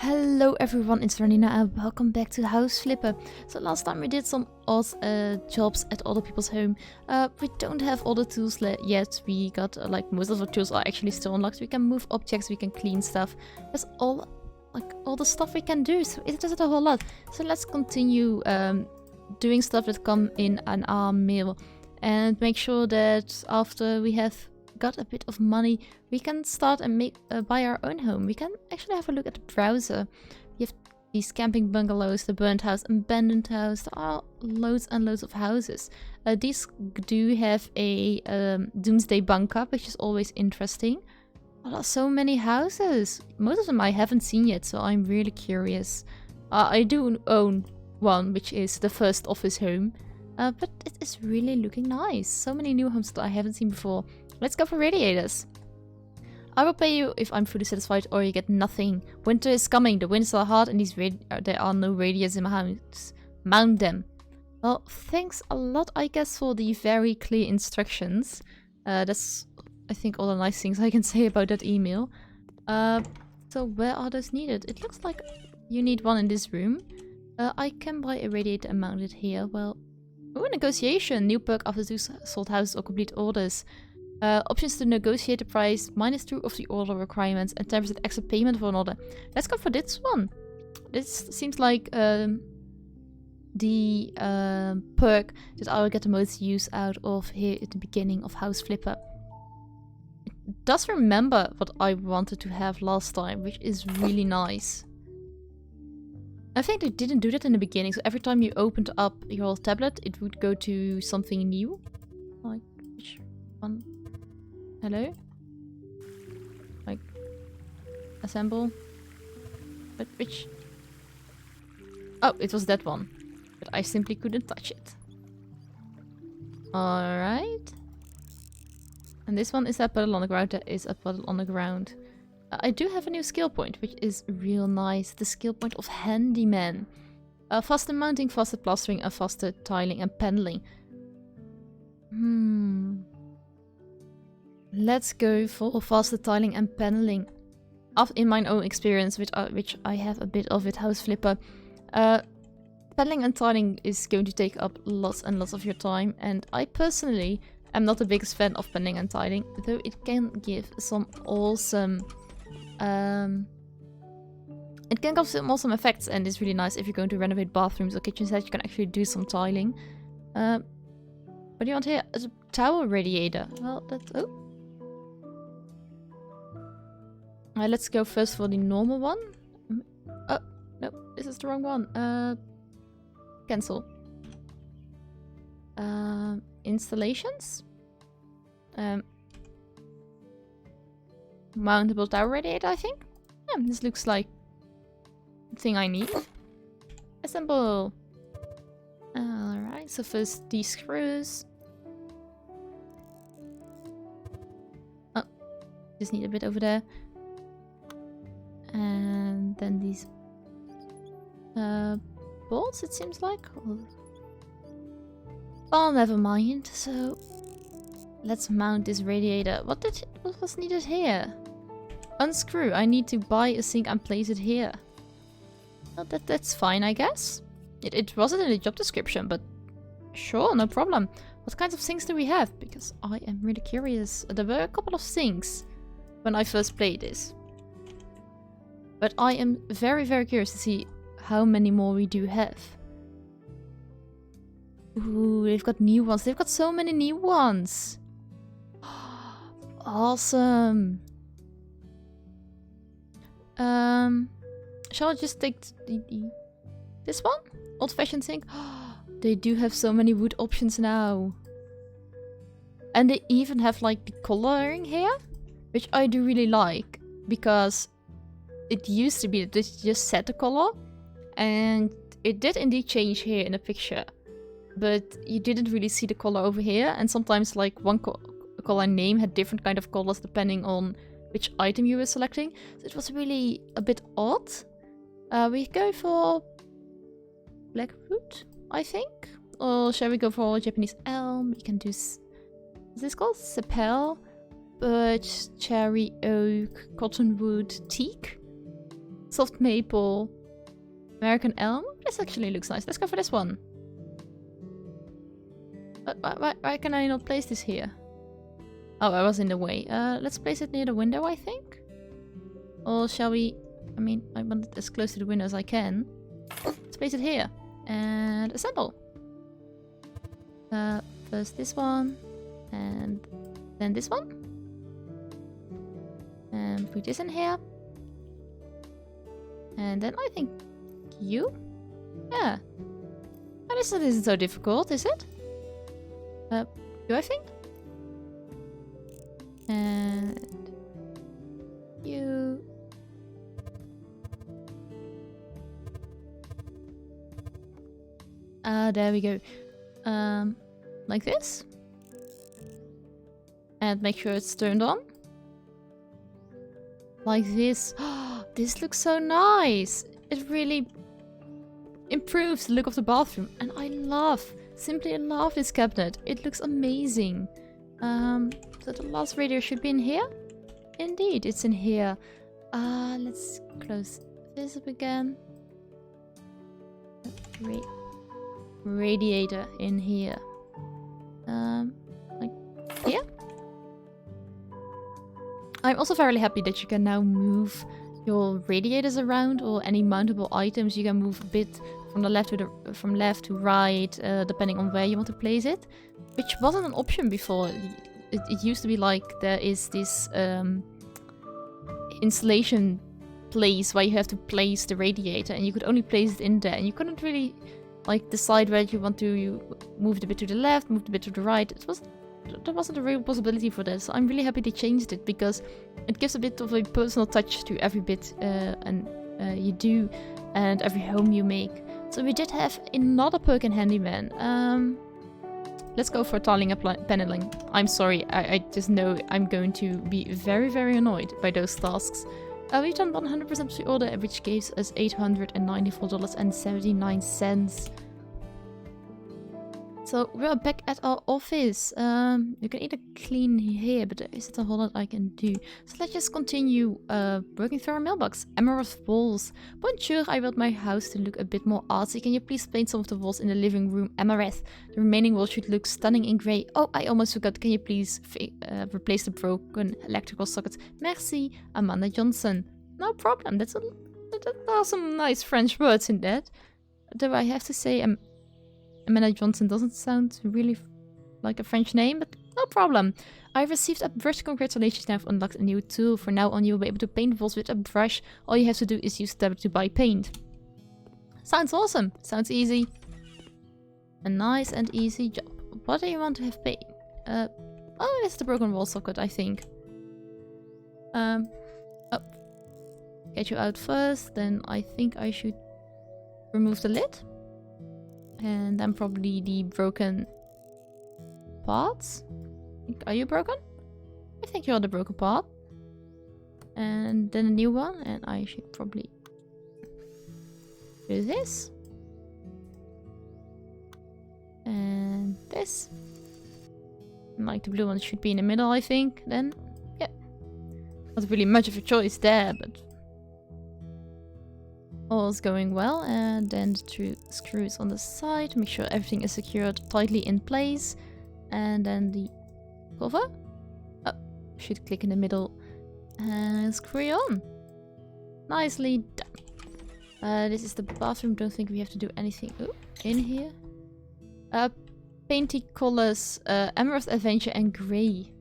Hello everyone, it's Dranina and welcome back to House Flipper. So last time we did some odd jobs at other people's home. We don't have all the tools yet. We got like most of the tools are actually still unlocked. We can move objects, we can clean stuff. That's all the stuff we can do. So it isn't a whole lot. So let's continue doing stuff that come in an our mail and make sure that after we have got a bit of money, we can start and buy our own home. We can actually have a look at the browser. We have these camping bungalows, the burnt house, abandoned house. There are loads and loads of houses. These do have a doomsday bunker, which is always interesting. There are so many houses. Most of them I haven't seen yet, so I'm really curious. I do own one, which is the first office home. But it is really looking nice. So many new homes that I haven't seen before. Let's go for radiators. I will pay you if I'm fully satisfied or you get nothing. Winter is coming, the winters are hard and there are no radiators in my house. Mount them. Well, thanks a lot I guess for the very clear instructions. That's I think all the nice things I can say about that email. So where are those needed? It looks like you need one in this room. I can buy a radiator and mount it here. Well, ooh, negotiation. New perk after 2 sold houses or complete orders. Options to negotiate the price, -2 of the order requirements, and 10% extra payment for an order. Let's go for this one. This seems like the perk that I will get the most use out of here at the beginning of House Flipper. It does remember what I wanted to have last time, which is really nice. I think they didn't do that in the beginning, so every time you opened up your tablet, it would go to something new. Like, which one? Hello? Like, assemble? But which? Oh, it was that one. But I simply couldn't touch it. Alright. And this one is that puddle on the ground. There is a puddle on the ground. I do have a new skill point, which is real nice. The skill point of Handyman. Faster mounting, faster plastering, and faster tiling and paneling. Let's go for faster tiling and paneling. In my own experience, which I have a bit of with House Flipper, paneling and tiling is going to take up lots and lots of your time, and I personally am not the biggest fan of paneling and tiling, though it can give some awesome effects, and it's really nice if you're going to renovate bathrooms or kitchen sets. You can actually do some tiling. What do you want here? As a tower radiator. Well, that's... oh. Let's go first for the normal one. Oh, no, this is the wrong one. Cancel. Installations. Mountable tower radiator, I think. Yeah, this looks like the thing I need. Assemble. Alright, so first these screws. Oh, just need a bit over there. And then these bolts, it seems like. Oh, never mind. So let's mount this radiator. What was needed here? Unscrew. I need to buy a sink and place it here. Well, that's fine, I guess. It wasn't in the job description, but sure, no problem. What kinds of sinks do we have? Because I am really curious. There were a couple of sinks when I first played this. But I am very, very curious to see how many more we do have. Ooh, they've got new ones. They've got so many new ones. Awesome. Shall I just take this one? Old-fashioned sink? They do have so many wood options now. And they even have like the coloring here, which I do really like, because it used to be that this just set the color, and it did indeed change here in the picture, but you didn't really see the color over here, and sometimes like one color name had different kind of colors depending on which item you were selecting, so it was really a bit odd. We go for blackwood, I think, or shall we go for Japanese elm? You can do, is this called sapel, birch, cherry, oak, cottonwood, teak. soft maple, American elm. This actually looks nice. Let's go for this one. Why can I not place this here? Oh, I was in the way. Let's place it near the window, I think. Or shall we... I mean, I want it as close to the window as I can. Let's place it here. And assemble. First this one. And then this one. And put this in here. And then I think you? Yeah. Oh, this isn't so difficult, is it? You, I think? And you. There we go. Like this. And make sure it's turned on. Like this. This looks so nice. It really improves the look of the bathroom. And I simply love this cabinet. It looks amazing. So the last radiator should be in here? Indeed, it's in here. Let's close this up again. Radiator in here. Like here? I'm also very happy that you can now move your radiators around, or any mountable items you can move a bit from the left to right, depending on where you want to place it, which wasn't an option before. It used to be like there is this insulation place where you have to place the radiator, and you could only place it in there, and you couldn't really like decide whether you want to move it a bit to the left, move it a bit to the right. There wasn't a real possibility for that, so I'm really happy they changed it, because it gives a bit of a personal touch to every bit you do and every home you make. So we did have another perk in Handyman. Let's go for tiling and paneling. I'm sorry, I just know I'm going to be very, very annoyed by those tasks. We've done 100% pre-order, which gives us $894.79. So we're back at our office. You can either clean here, but there isn't a whole lot I can do. So let's just continue working through our mailbox. Amaranth walls. Bonjour, I want my house to look a bit more artsy. Can you please paint some of the walls in the living room Amaranth? The remaining walls should look stunning in grey. Oh, I almost forgot. Can you please replace the broken electrical sockets? Merci, Amanda Johnson. No problem. There are some nice French words in that. Though I have to say, Amanda Johnson doesn't sound really like a French name, but no problem. I received a brush. Congratulations, now I've unlocked a new tool. From now on, you'll be able to paint walls with a brush. All you have to do is use the tablet to buy paint. Sounds awesome. Sounds easy. A nice and easy job. What do you want to have paint? Oh, it's the broken wall socket, I think. Oh. Get you out first, then I think I should remove the lid. And then probably the broken parts. Are you broken? I think you're the broken part. And then a new one. And I should probably do this. And this. Like the blue one should be in the middle, I think. Then, yeah. Not really much of a choice there, but all's going well. And then the two screws on the side. Make sure everything is secured tightly in place. And then the cover. Oh, should click in the middle. And screw on. Nicely done. This is the bathroom. Don't think we have to do anything in here. Painty colors. Amaranth Adventure and Grey.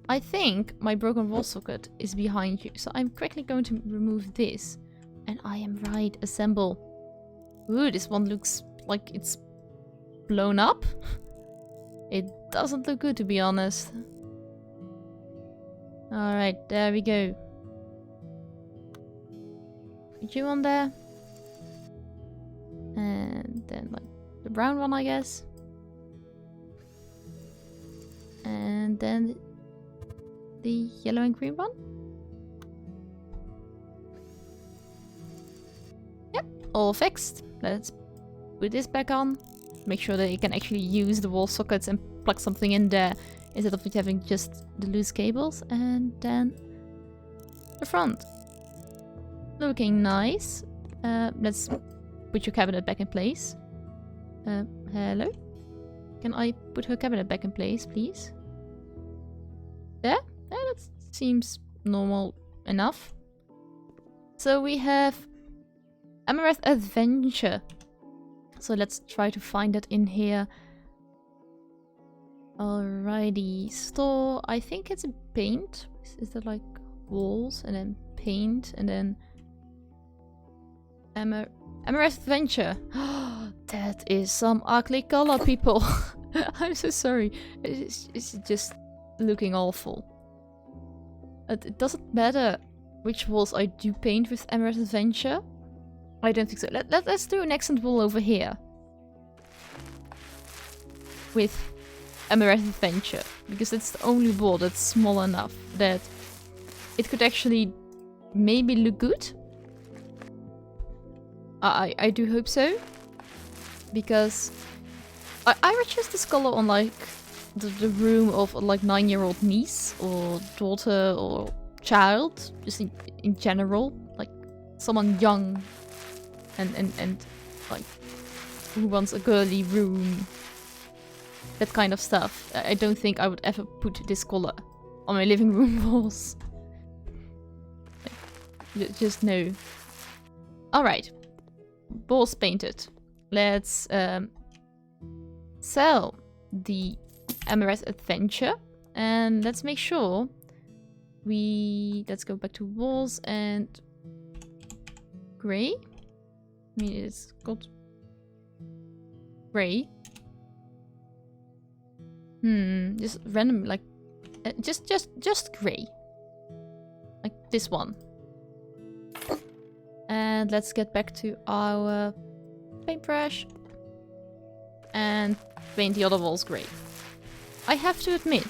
I think my broken wall socket is behind you, so I'm quickly going to remove this. And I am right, assemble. Ooh, this one looks like it's blown up. It doesn't look good, to be honest. Alright, there we go. Put you on there. And then like the brown one, I guess. And then the yellow and green one. Yep, all fixed. Let's put this back on. Make sure that you can actually use the wall sockets and plug something in there instead of having just the loose cables. And then the front. Looking nice. Let's put your cabinet back in place. Hello? Can I put her cabinet back in place, please? There? Yeah, that seems normal enough. So we have Amaranth Adventure. So let's try to find it in here. Alrighty, store. I think it's a paint. Is there like walls and then paint and then Amaranth Adventure. That is some ugly color, people. I'm so sorry. It's just looking awful. It doesn't matter which walls I do paint with Amaranth Adventure. I don't think so. Let's do an accent wall over here. With Amaranth Adventure. Because it's the only wall that's small enough that it could actually maybe look good. I do hope so. Because I would choose this color on like the room of like 9-year-old niece or daughter or child. Just in general. Like someone young and like who wants a girly room. That kind of stuff. I don't think I would ever put this color on my living room walls. Just no. Alright. Walls painted. Let's sell the Amaranth Adventure. And let's make sure let's go back to walls and grey. I mean, it's got grey. Just random, like, just grey. Like this one. And let's get back to our paintbrush. And paint the other walls grey. I have to admit,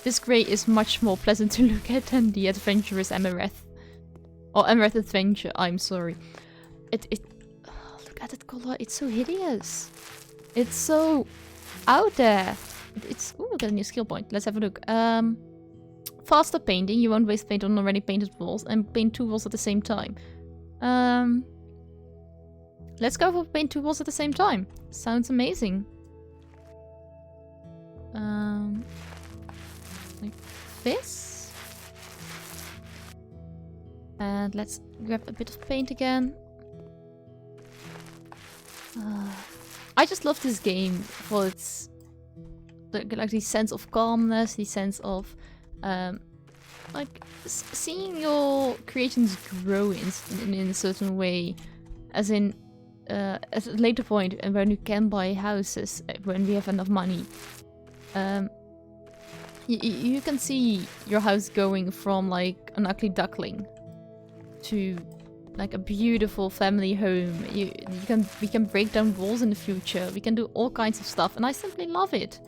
this grey is much more pleasant to look at than the adventurous Amaranth. Or Amaranth Adventure, I'm sorry. Oh, look at that color, it's so hideous. It's so out there. Ooh, we got a new skill point. Let's have a look. Faster painting. You won't waste paint on already painted walls. And paint 2 walls at the same time. Let's go for paint 2 walls at the same time. Sounds amazing. Like this. And let's grab a bit of paint again. I just love this game for its like the sense of calmness, the sense of like seeing your creations grow in a certain way, as in at a later point, and when you can buy houses, when we have enough money, you can see your house going from like an ugly duckling to like a beautiful family home. We can break down walls in the future. We can do all kinds of stuff, and I simply love it.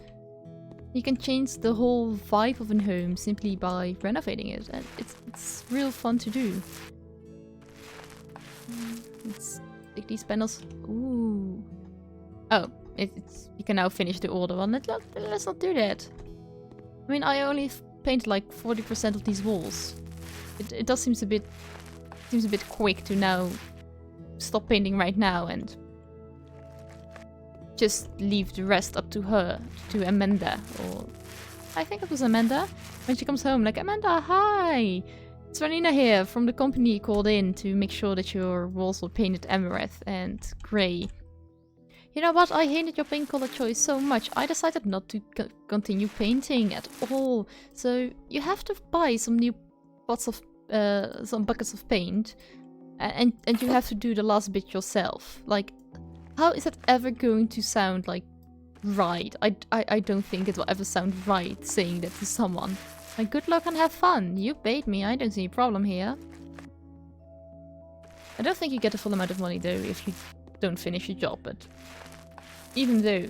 You can change the whole vibe of a home simply by renovating it, and it's real fun to do. Let's take these panels. Ooh. Oh, you can now finish the order one. Let's not do that. I mean, I only painted like 40% of these walls. It does seems a bit quick to now stop painting right now and just leave the rest up to her, to Amanda, or I think it was Amanda, when she comes home, like, Amanda, hi! It's Dranina here from the company called in to make sure that your walls were painted Amaranth and grey. You know what, I hated your paint color choice so much, I decided not to continue painting at all, so you have to buy some new pots of, some buckets of paint, and you have to do the last bit yourself. Like, how is that ever going to sound like right? I don't think it will ever sound right saying that to someone. Like, good luck and have fun. You paid me, I don't see a problem here. I don't think you get the full amount of money though if you don't finish your job, but even though,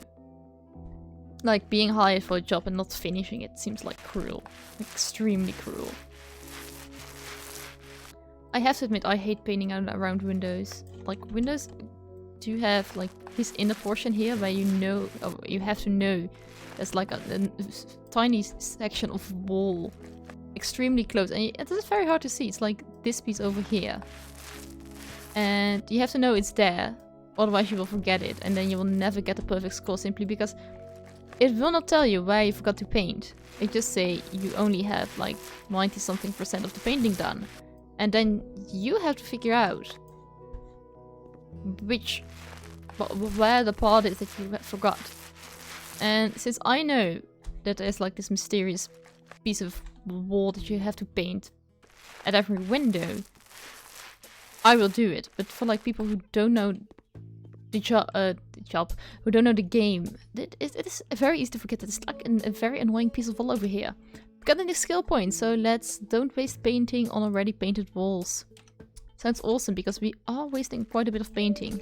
like, being hired for a job and not finishing it seems like cruel. Extremely cruel. I have to admit, I hate painting around windows. Like, windows do have like this inner portion here where you have to know there's like a tiny section of wall extremely close. And it is very hard to see. It's like this piece over here. And you have to know it's there. Otherwise you will forget it. And then you will never get a perfect score simply because it will not tell you where you forgot to paint. It just say you only have like 90 something% of the painting done. And then you have to figure out where the part is that you forgot. And since I know that there's like this mysterious piece of wall that you have to paint at every window, I will do it. But for like people who don't know the job, who don't know the game, it is very easy to forget that it's like a very annoying piece of wall over here. We've got any skill points, so don't waste painting on already painted walls. Sounds awesome because we are wasting quite a bit of painting.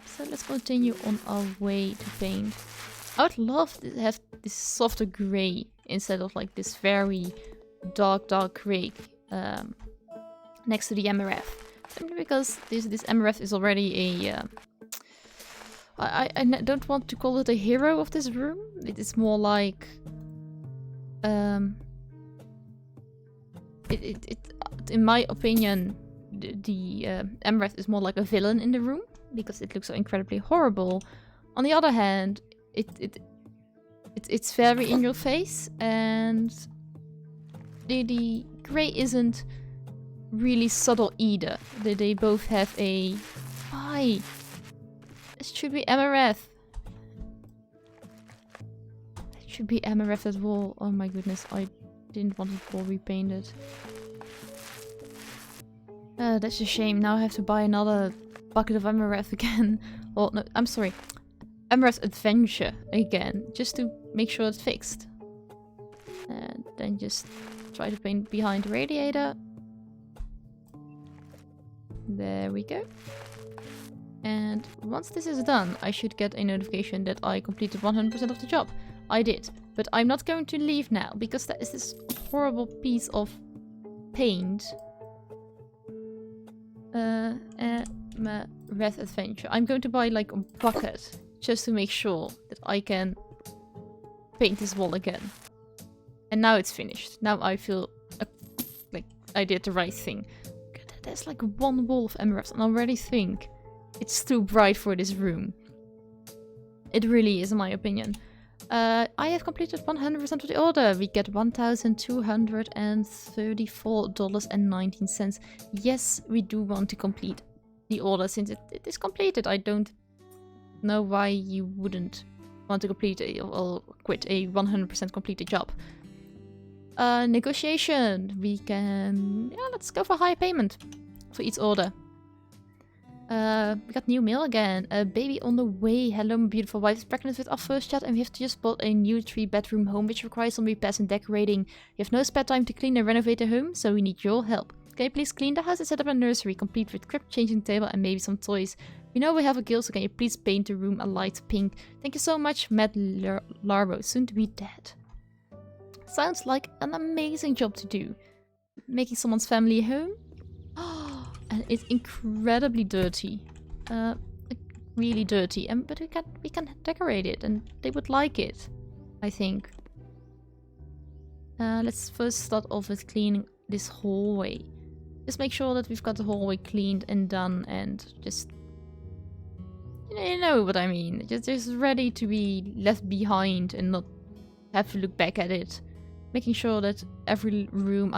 So let's continue on our way to paint. I would love to have this softer grey instead of like this very dark grey next to the Amaranth. Simply because this Amaranth is already a... I don't want to call it a hero of this room. It is more like... in my opinion, the Amaranth is more like a villain in the room. Because it looks so incredibly horrible. On the other hand, it's very in your face, and the grey isn't really subtle either. They both have a... Why? It should be Amaranth. It should be Amaranth as well. Oh my goodness, I didn't want it all repainted. That's a shame. Now I have to buy another bucket of Amaranth again. Well, no, I'm sorry. Amaranth Adventure again, just to make sure it's fixed. And then just try to paint behind the radiator. There we go. And once this is done, I should get a notification that I completed 100% of the job. I did. But I'm not going to leave now, because that is this horrible piece of paint. Amaranth Adventure. I'm going to buy like a bucket just to make sure that I can paint this wall again. And now it's finished. Now I feel like I did the right thing. There's like one wall of Amaranth and I already think it's too bright for this room. It really is, in my opinion. I have completed 100% of the order. We get $1,234.19. Yes, we do want to complete the order since it is completed. I don't know why you wouldn't want to complete or quit a 100% completed job. Negotiation. We can... Yeah, let's go for higher payment for each order. We got new mail again. A baby on the way. Hello, my beautiful wife is pregnant with our first child and we have just bought a new 3-bedroom home which requires some repairs and decorating. We have no spare time to clean and renovate the home, so we need your help. Can you please clean the house and set up a nursery complete with crib changing table and maybe some toys? We know we have a girl, so can you please paint the room a light pink? Thank you so much, Matt Larbo, soon to be dead. Sounds like an amazing job to do. Making someone's family home. And it's incredibly dirty. Really dirty. But we can decorate it and they would like it, I think. Let's first start off with cleaning this hallway. Just make sure that we've got the hallway cleaned and done and just... You know what I mean. Just ready to be left behind and not have to look back at it. Making sure that every room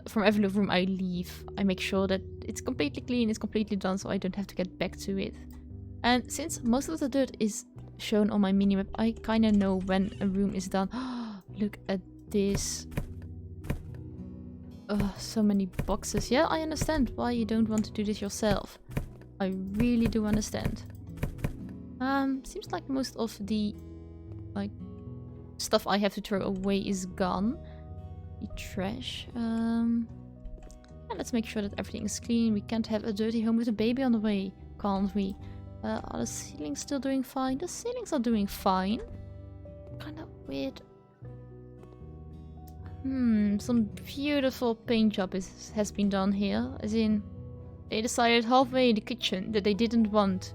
from every room I leave, I make sure that it's completely clean, it's completely done, so I don't have to get back to it. And since most of the dirt is shown on my minimap, I kind of know when a room is done. Look at this. Oh, so many boxes. Yeah, I understand why you don't want to do this yourself. I really do understand. Seems like most of the stuff I have to throw away is gone. The trash. And let's make sure that everything is clean. We can't have a dirty home with a baby on the way, can't we? Are the ceilings still doing fine? The ceilings are doing fine. Kind of weird. Some beautiful paint job has been done here. As in, they decided halfway in the kitchen that they didn't want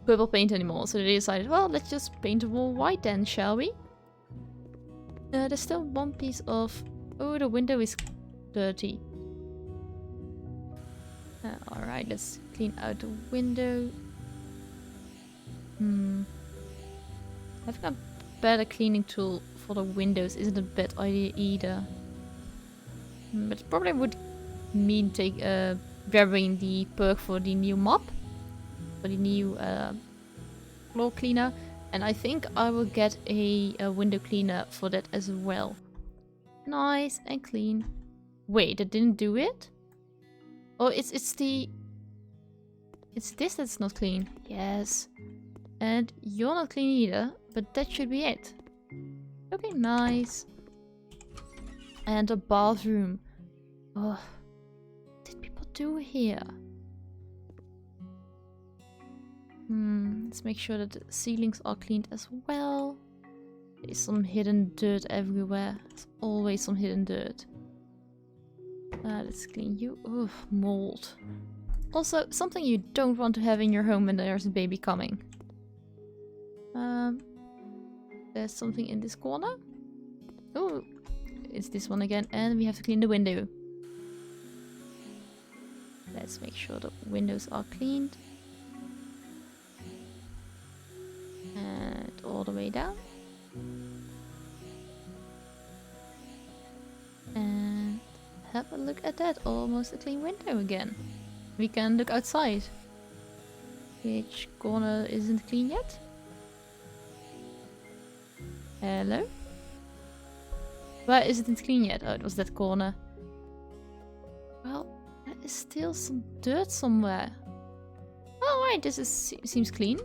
purple paint anymore. So they decided, well, let's just paint the wall white then, shall we? There's still one piece of... Oh, the window is dirty. Alright, let's clean out the window. Having a better cleaning tool for the windows isn't a bad idea either. But it probably would mean grabbing the perk for the new mop. For the new floor cleaner. And I think I will get a window cleaner for that as well. Nice and clean. Wait, that didn't do it? Oh, it's this that's not clean. Yes. And you're not clean either, but that should be it. Okay, nice. And a bathroom. Oh, what did people do here? Let's make sure that the ceilings are cleaned as well. There's some hidden dirt everywhere. There's always some hidden dirt. Let's clean you. Ugh, mold. Also, something you don't want to have in your home when there's a baby coming. There's something in this corner. Oh, it's this one again. And we have to clean the window. Let's make sure the windows are cleaned. And all the way down. And have a look at that. Almost a clean window again. We can look outside. Which corner isn't clean yet? Hello? Where isn't clean yet? Oh, it was that corner. Well, there is still some dirt somewhere. Oh, right, this seems clean.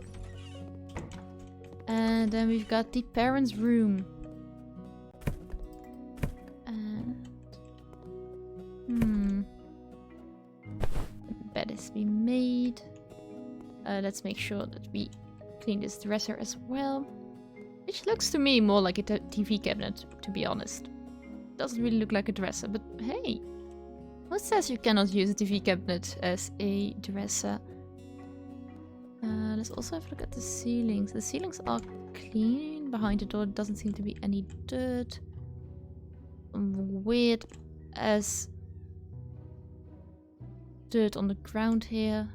And then we've got the parents' room. And... the bed has been made. Let's make sure that we clean this dresser as well. Which looks to me more like a TV cabinet, to be honest. Doesn't really look like a dresser, but hey. Who says you cannot use a TV cabinet as a dresser? Let's also have a look at the ceilings. The ceilings are clean. Behind the door doesn't seem to be any dirt. Some weird as dirt on the ground here.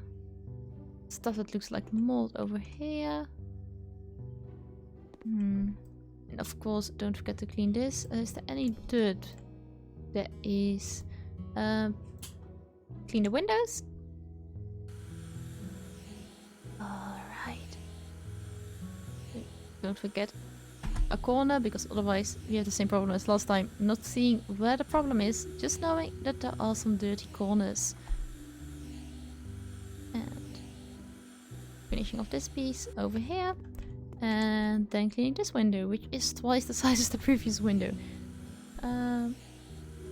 Stuff that looks like mold over here. And of course, don't forget to clean this. Is there any dirt? There is. Clean the windows. Alright. Don't forget a corner, because otherwise we have the same problem as last time. Not seeing where the problem is, just knowing that there are some dirty corners. And finishing off this piece over here. And then cleaning this window, which is twice the size as the previous window.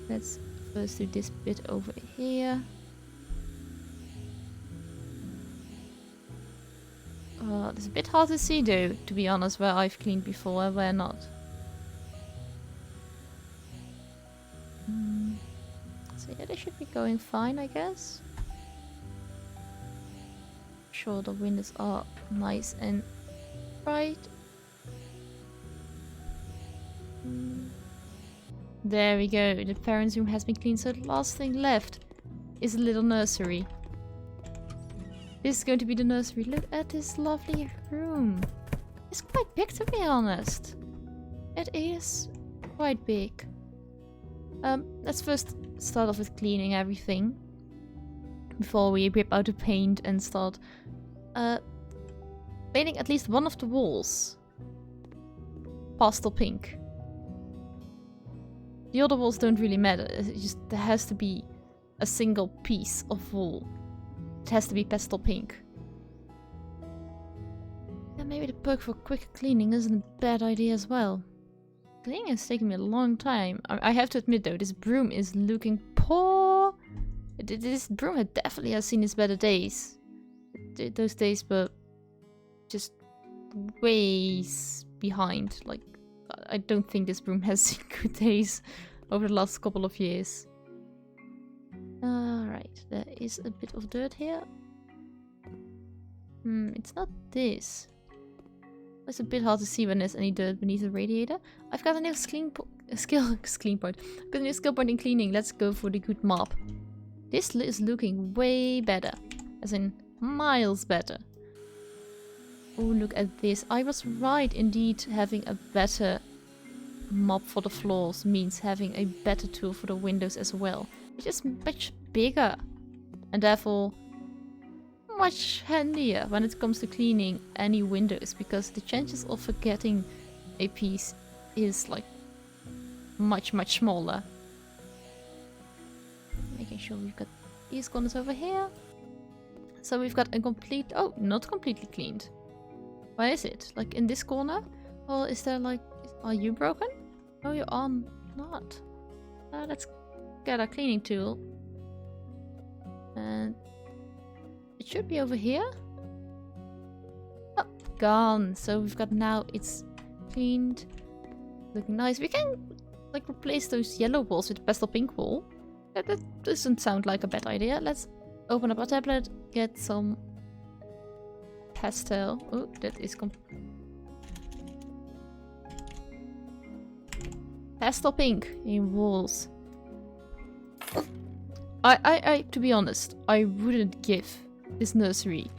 Let's first do this bit over here. It's a bit hard to see though, to be honest, where I've cleaned before and where not. So yeah, they should be going fine, I guess. Sure, the windows are nice and bright. There we go, the parents' room has been cleaned, so the last thing left is a little nursery. This is going to be the nursery. Look at this lovely room. It's quite big, to be honest. It is quite big. Let's first start off with cleaning everything before we rip out the paint and start painting at least one of the walls pastel pink. The other walls don't really matter. It's just there has to be a single piece of wall. It has to be pastel pink. And maybe the perk for quick cleaning isn't a bad idea as well. Cleaning has taken me a long time. I have to admit though, this broom is looking poor. This broom definitely has seen its better days. Those days were just ways behind. Like, I don't think this broom has seen good days over the last couple of years. Alright, there is a bit of dirt here. It's not this. It's a bit hard to see when there's any dirt beneath the radiator. I've got a new skill point. I've got a new skill point in cleaning. Let's go for the good mop. This is looking way better. As in, miles better. Oh, look at this. I was right, indeed. Having a better mop for the floors means having a better tool for the windows as well. Which is much bigger. And therefore, much handier when it comes to cleaning any windows. Because the chances of forgetting a piece is like much smaller. Making sure we've got these corners over here. So we've got a complete... Oh, not completely cleaned. Where is it? Like in this corner? Or is there like... Are you broken? No, you are not. Let's get a cleaning tool. And... It should be over here. Oh, gone. So we've got now... It's cleaned. Looking nice. We can like replace those yellow walls with pastel pink wool. That doesn't sound like a bad idea. Let's open up our tablet, get some pastel. Oh, that is pastel pink in walls. I to be honest, I wouldn't give this nursery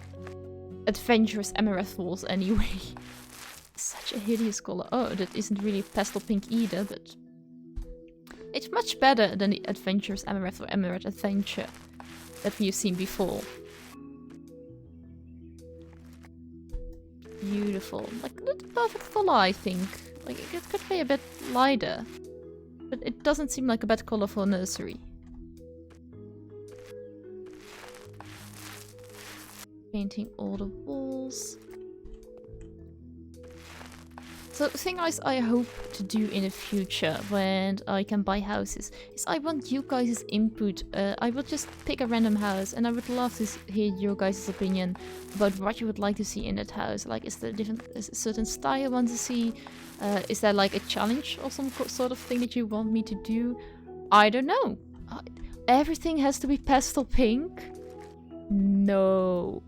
adventurous amaranth walls anyway. Such a hideous color. Oh, that isn't really pastel pink either, but it's much better than the adventurous amaranth or amaranth adventure that we've seen before. Beautiful. Like, not the perfect color, I think. Like, it could be a bit lighter. But it doesn't seem like a bad color for a nursery. Painting all the walls. So the thing I hope to do in the future when I can buy houses is I want you guys' input. I will just pick a random house and I would love to hear your guys' opinion about what you would like to see in that house. Like, is there a certain style you want to see? Is there like a challenge or some sort of thing that you want me to do? I don't know. Everything has to be pastel pink? No.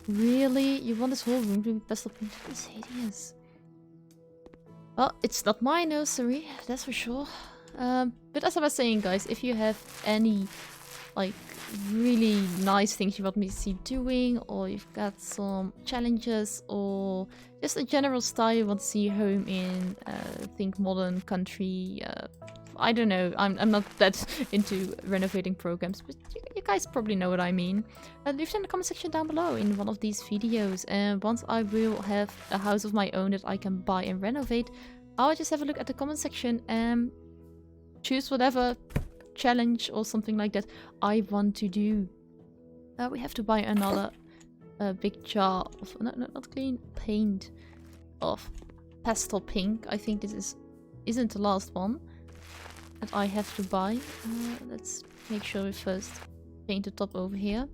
Really? You want this whole room to be pastel pink? That is hideous. Well, it's not my nursery, that's for sure. But as I was saying, guys, if you have any like really nice things you want me to see doing, or you've got some challenges, or just a general style you want to see home in, think modern, country, I don't know, I'm not that into renovating programs, but you guys probably know what I mean. Leave it in the comment section down below in one of these videos, and once I will have a house of my own that I can buy and renovate, I'll just have a look at the comment section and choose whatever challenge or something like that I want to do. We have to buy another big jar of, not clean, paint of pastel pink. I think this isn't the last one that I have to buy. Let's make sure we first paint the top over here.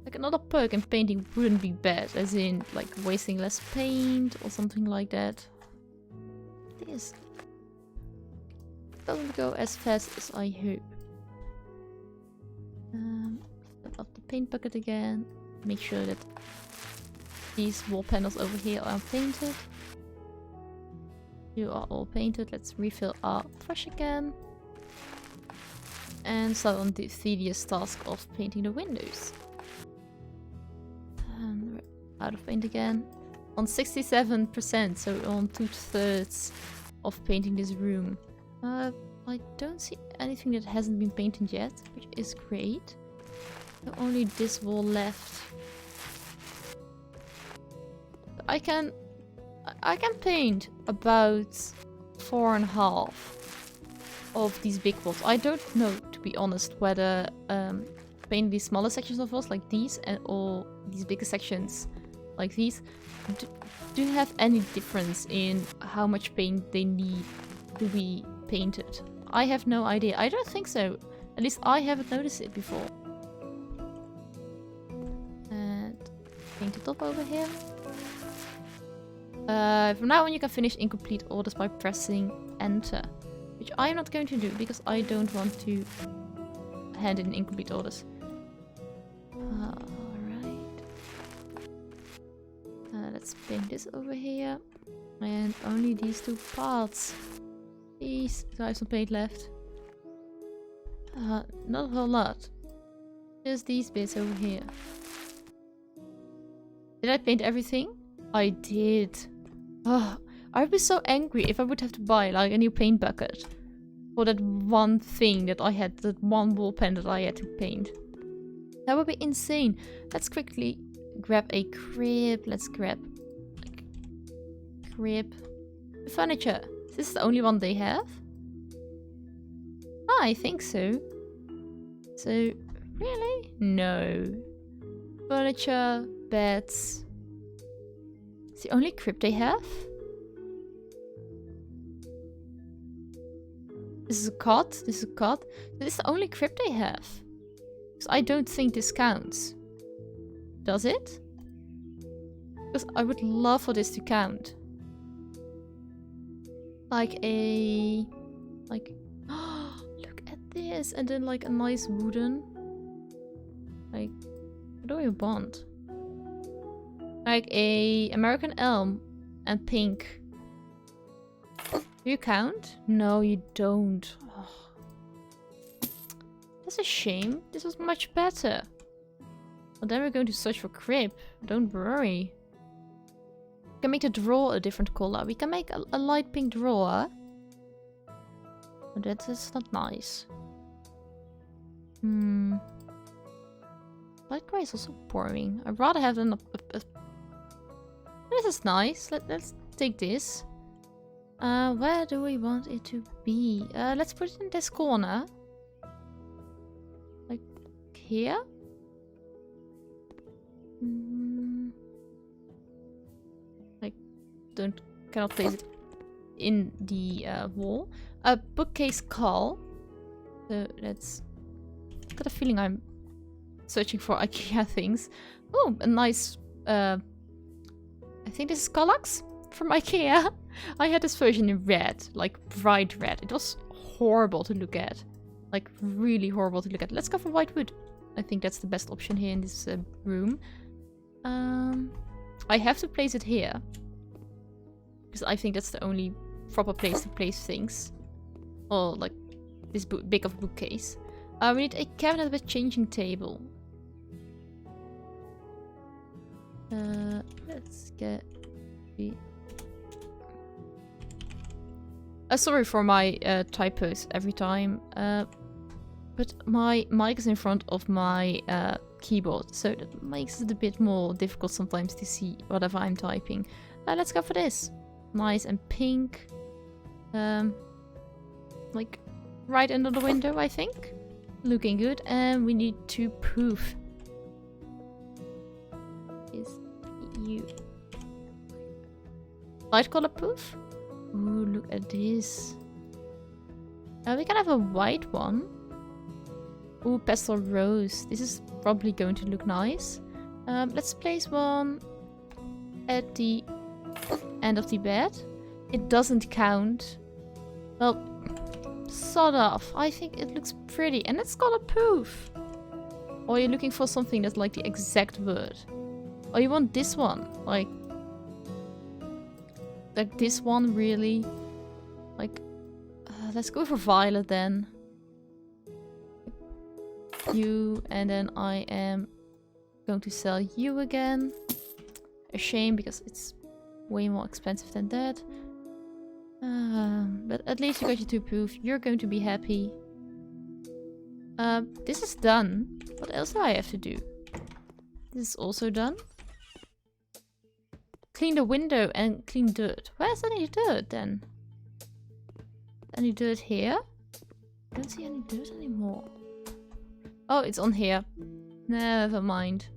Like, another perk in painting wouldn't be bad, as in like wasting less paint or something like that. This doesn't go as fast as I hope. Fill up the paint bucket again. Make sure that these wall panels over here are painted. You are all painted. Let's refill our brush again. And start on the tedious task of painting the windows. And we're out of paint again. On 67%, so on 2/3 of painting this room. I don't see anything that hasn't been painted yet, which is great. So only this wall left. I can paint about 4.5 of these big walls. I don't know, to be honest, whether painting these smaller sections of walls like these or these bigger sections like these do have any difference in how much paint they need to be painted. I have no idea. I don't think so. At least I haven't noticed it before. And paint the top over here. From now on you can finish incomplete orders by pressing enter. Which I am not going to do because I don't want to hand in incomplete orders. let's paint this over here. And only these 2 parts. Please, do I have some paint left? Not a whole lot. Just these bits over here. Did I paint everything? I did. Oh, I'd be so angry if I would have to buy like a new paint bucket for that one thing that I had, that one ball pen that I had to paint. That would be insane. Let's quickly grab a crib. Let's grab like crib. The furniture. Is this the only one they have? Ah, I think so. So, really? No. Furniture, beds. It's the only crib they have? This is a cot. This is a cot. This is the only crib they have. Because I don't think this counts. Does it? Because I would love for this to count. Like a... Like... Look at this! And then like a nice wooden... Like... What do we want? Like a American elm and pink. Do you count? No, you don't. Oh. That's a shame. This was much better. Well, then we're going to search for crib. Don't worry. We can make the drawer a different color. We can make a light pink drawer. But that is not nice. Light gray is also boring. I'd rather have a... This is nice. Let's take this. Where do we want it to be? Let's put it in this corner. Like here? Like, cannot place it in the wall. A bookcase call. So let's... Got a feeling I'm searching for IKEA things. Oh, a nice... I think this is Kallax from IKEA. I had this version in red, like bright red. It was horrible to look at. Like really horrible to look at. Let's go for white wood. I think that's the best option here in this room. I have to place it here. Because I think that's the only proper place to place things. Or like this big of a bookcase. We need a cabinet with changing table. Let's get the... sorry for my typos every time. But my mic is in front of my keyboard, so that makes it a bit more difficult sometimes to see whatever I'm typing. Let's go for this. Nice and pink. Like right under the window, I think. Looking good. And we need to poof. Is you light color poof? Ooh, look at this. We can have a white one. Ooh, pastel rose. This is probably going to look nice. Let's place one at the end of the bed. It doesn't count. Well, sort of. I think it looks pretty. And it's color poof. Or you're looking for something that's like the exact word. Or you want this one. Like this one, really. Like, let's go for violet then. You, and then I am going to sell you again. A shame, because it's way more expensive than that. But at least you got your 2 poof. You're going to be happy. This is done. What else do I have to do? This is also done. Clean the window and clean dirt. Where's any dirt then? Any dirt here? I don't see any dirt anymore. Oh, it's on here. Never mind.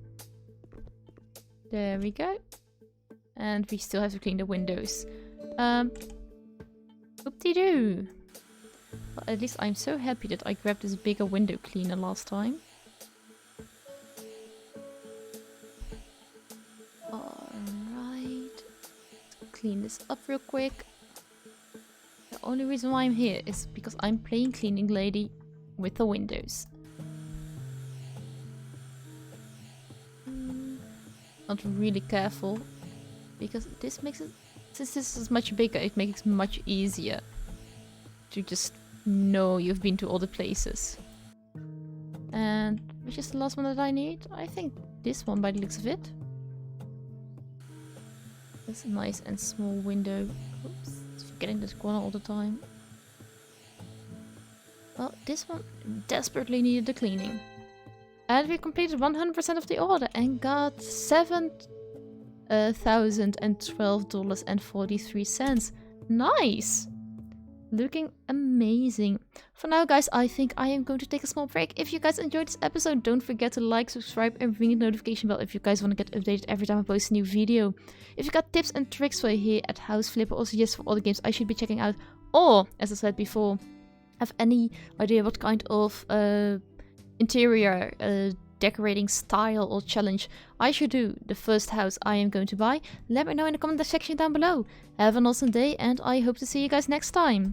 There we go. And we still have to clean the windows. Whoop-de-doo. Well, at least I'm so happy that I grabbed this bigger window cleaner last time. Alright. Clean this up real quick. The only reason why I'm here is because I'm playing cleaning lady with the windows. Not really careful. because this makes it, since this is much bigger, it makes it much easier to just know you've been to all the places. And which is the last one that I need? I think this one by the looks of it. It's a nice and small window. Oops, forgetting this corner all the time. Well, this one desperately needed the cleaning. And we completed 100% of the order and got $7,012.43. Nice! Looking amazing. For now, guys, I think I am going to take a small break. If you guys enjoyed this episode, don't forget to like, subscribe, and ring the notification bell if you guys want to get updated every time I post a new video. If you got tips and tricks for here at House Flipper or suggestions for all the games I should be checking out, or, as I said before, have any idea what kind of interior decorating style or challenge I should do the first house I am going to buy, let me know in the comment section down below. Have an awesome day, and I hope to see you guys next time.